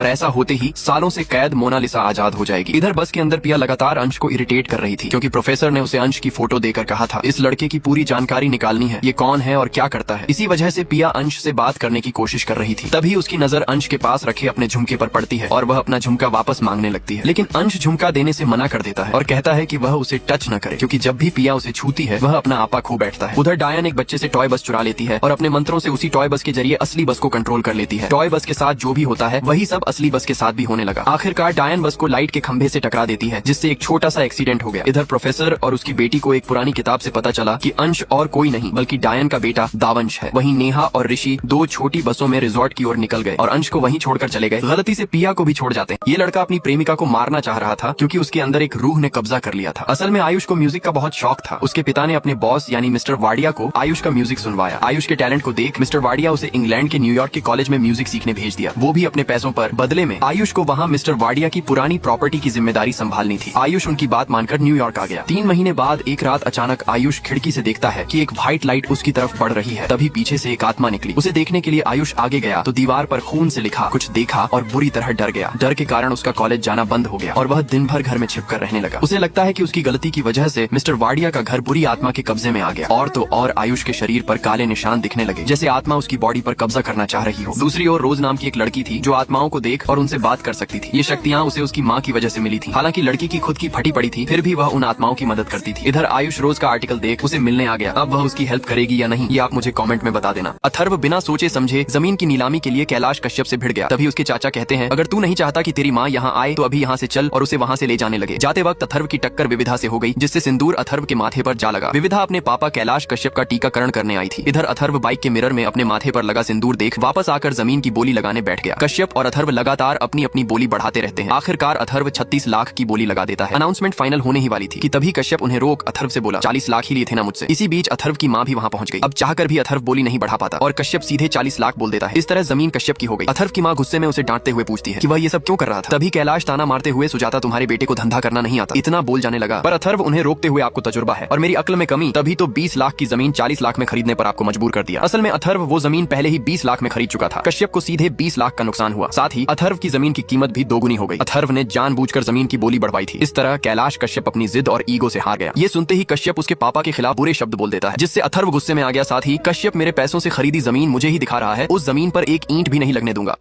ऐसा होते ही सालों से कैद मोनालिसा आजाद हो जाएगी। इधर बस के अंदर पिया लगातार अंश को इरिटेट कर रही थी, क्योंकि प्रोफेसर ने उसे अंश की फोटो देकर कहा था इस लड़के की पूरी जानकारी निकालनी है, ये कौन है और क्या करता है। इसी वजह से पिया अंश से बात करने की कोशिश कर रही थी। तभी उसकी नजर अंश के पास रखे अपने झुमके पर पड़ती है और वह अपना झुमका वापस मांगने लगती है, लेकिन अंश झुमका देने से मना कर देता है और कहता है कि वह उसे टच न करे, क्योंकि जब भी पिया उसे छूती है वह अपना आपा खो बैठता है। उधर डायन एक बच्चे से टॉय बस चुरा लेती है और अपने मंत्रों से उसी टॉय बस के जरिए असली बस को कंट्रोल कर लेती है। टॉय बस के साथ जो भी होता है वही सब असली बस के साथ भी होने लगा। आखिरकार डायन बस को लाइट के खंभे से टकरा देती है, जिससे एक छोटा सा एक्सीडेंट हो गया। इधर प्रोफेसर और उसकी बेटी को एक पुरानी किताब से पता चला कि अंश और कोई नहीं बल्कि डायन का बेटा दावंश है। वहीं नेहा और ऋषि दो छोटी बसों में रिजॉर्ट की ओर निकल गए और अंश को वहीं छोड़कर चले गए। गलती से पिया को भी छोड़ जाते हैं। ये लड़का अपनी प्रेमिका को मारना चाह रहा था, क्योंकि उसके अंदर एक रूह ने कब्जा कर लिया था। असल में आयुष को म्यूजिक का बहुत शौक था। उसके पिता ने अपने बॉस यानी मिस्टर वाडिया को आयुष का म्यूजिक सुनवाया। आयुष के टैलेंट को देख मिस्टर वाडिया उसे इंग्लैंड के न्यूयॉर्क के कॉलेज में म्यूजिक सीखने भेज दिया, वो भी अपने पैसों पर। बदले में आयुष को वहाँ मिस्टर वाडिया की पुरानी प्रॉपर्टी की जिम्मेदारी संभालनी थी। आयुष उनकी बात मानकर न्यूयॉर्क आ गया। 3 महीने बाद एक रात अचानक आयुष खिड़की से देखता है कि एक व्हाइट लाइट उसकी तरफ बढ़ रही है। तभी पीछे से एक आत्मा निकली। उसे देखने के लिए आयुष आगे गया तो दीवार पर खून से लिखा कुछ देखा और बुरी तरह डर गया। डर के कारण उसका कॉलेज जाना बंद हो गया और वह दिन भर घर में छिपकर रहने लगा। उसे लगता है कि उसकी गलती की वजह से मिस्टर वाडिया का घर बुरी आत्मा के कब्जे में आ गया। और तो और आयुष के शरीर पर काले निशान दिखने लगे, जैसे आत्मा उसकी बॉडी पर कब्जा करना चाह रही हो। दूसरी ओर रोज नाम की एक लड़की थी जो आत्माओं को देख और उनसे बात कर सकती थी। ये शक्तियाँ उसे उसकी माँ की वजह से मिली थी। हालांकि लड़की की खुद की फटी पड़ी थी, फिर भी वह उन आत्माओं की मदद करती थी। इधर आयुष रोज का आर्टिकल देख उसे मिलने आ गया। अब वह उसकी हेल्प करेगी या नहीं, ये आप मुझे कमेंट में बता देना। अथर्व बिना सोचे समझे जमीन की नीलामी के लिए कैलाश कश्यप से भिड़ गया। तभी उसके चाचा कहते हैं अगर तू नहीं चाहता कि तेरी माँ यहाँ आए तो अभी यहाँ से चल, और उसे वहाँ से ले जाने लगे। जाते वक्त अथर्व की टक्कर विविधा से हो गई, जिससे सिंदूर अथर्व के माथे पर जा लगा। विविधा अपने पापा कैलाश कश्यप का टीकाकरण करने आई थी। इधर अथर्व बाइक के मिरर में अपने माथे पर लगा सिंदूर देख वापस आकर जमीन की बोली लगाने बैठ गया। कश्यप और अथर्व लगातार अपनी अपनी बोली बढ़ाते रहते हैं। आखिरकार अथर्व 36 लाख की बोली लगा देता है। अनाउंसमेंट फाइनल होने ही वाली थी कि तभी कश्यप उन्हें रोक अथर्व से बोला 40 लाख ही लिए थे ना मुझसे। इसी बीच अथर्व की माँ भी वहाँ पहुँच गई। अब चाहकर भी अथर्व बोली नहीं बढ़ा पाता और कश्यप सीधे 40 लाख बोल देता है। इस तरह जमीन कश्यप की हो गई। अथर्व की माँ गुस्से में उसे डांटते हुए पूछती है कि वह ये सब क्यों कर रहा था। तभी कैलाश ताना मारते हुए सुजाता तुम्हारे बेटे को धंधा करना नहीं आता, इतना बोल जाने लगा। पर अथर्व उन्हें रोकते हुए आपको तजुर्बा है और मेरी अक्ल में कमी, तभी तो 20 लाख की जमीन 40 लाख में खरीदने पर आपको मजबूर कर दिया। असल में अथर्व वो जमीन पहले ही 20 लाख में खरीद चुका था। कश्यप को सीधे 20 लाख का नुकसान हुआ। साथ ही अथर्व की जमीन की कीमत भी दोगुनी हो गई। अथर्व ने जानबूझकर जमीन की बोली बढ़वाई थी। इस तरह कैलाश कश्यप अपनी जिद और ईगो से हार गया। ये सुनते ही कश्यप उसके पापा के खिलाफ बुरे शब्द बोल देता है, जिससे अथर्व गुस्से में आ गया। साथ ही कश्यप मेरे पैसों से खरीदी जमीन मुझे ही दिखा रहा है, उस जमीन पर एक ईंट भी नहीं लगने दूंगा।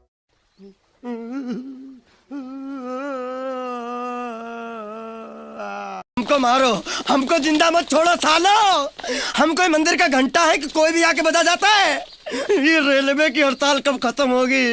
हमको मारो, हमको जिंदा मत छोड़ो सालो। हम कोई मंदिर का घंटा है कि कोई भी आके बजा जाता है। ये रेलवे की हड़ताल कब खत्म होगी?